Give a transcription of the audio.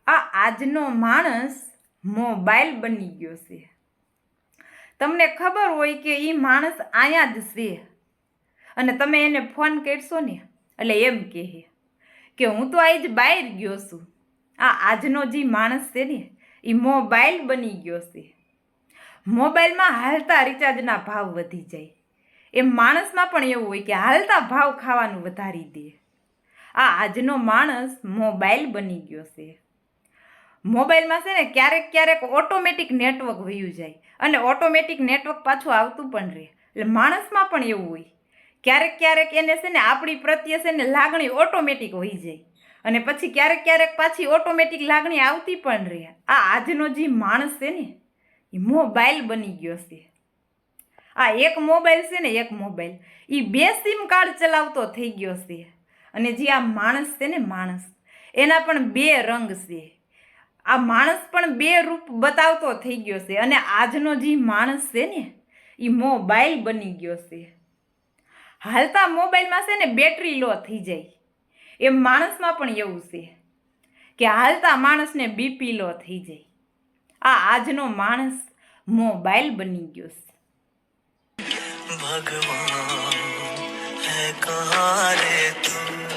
આજનો માણસ મોબાઈલ બની ગયો છે. તમને ખબર હોય કે એ માણસ અહીંયા જ છે અને તમે એને ફોન કરશો ને એટલે એમ કહે કે હું તો આજ બહાર ગયો છું. આજનો જે માણસ છે ને એ મોબાઈલ બની ગયો છે. મોબાઈલમાં હાલતા રિચાર્જના ભાવ વધી જાય એમ માણસમાં પણ એવું હોય કે હાલતા ભાવ ખાવાનું વધારી દે. આજનો માણસ મોબાઈલ બની ગયો છે. મોબાઈલમાં છે ને ક્યારેક ક્યારેક ઓટોમેટિક નેટવર્ક વયું જાય અને ઓટોમેટિક નેટવર્ક પાછું આવતું પણ રહે. એટલે માણસમાં પણ એવું હોય ક્યારેક ક્યારેક એને છે ને આપણી પ્રત્યે છે ને લાગણી ઓટોમેટિક હોઈ જાય અને પછી ક્યારેક ક્યારેક પાછી ઓટોમેટિક લાગણી આવતી પણ રહે. આજનો જે માણસ છે ને એ મોબાઈલ બની ગયો છે. એક મોબાઈલ છે ને એક મોબાઈલ એ 2 સિમ કાર્ડ ચલાવતો થઈ ગયો છે. અને જે આ માણસ છે ને માણસ એના પણ 2 રંગ છે. માણસ પણ 2 રૂપ બતાવતો થઈ ગયો છે. અને આજનો જે માણસ છે ને એ મોબાઈલ બની ગયો છે. હાલતા મોબાઈલમાં છે ને બેટરી લો થઈ જાય એમ માણસમાં પણ એવું છે કે હાલતા માણસને બીપી લો થઈ જાય. આજનો માણસ મોબાઈલ બની ગયો છે. भगवान है कहाँ रे तू।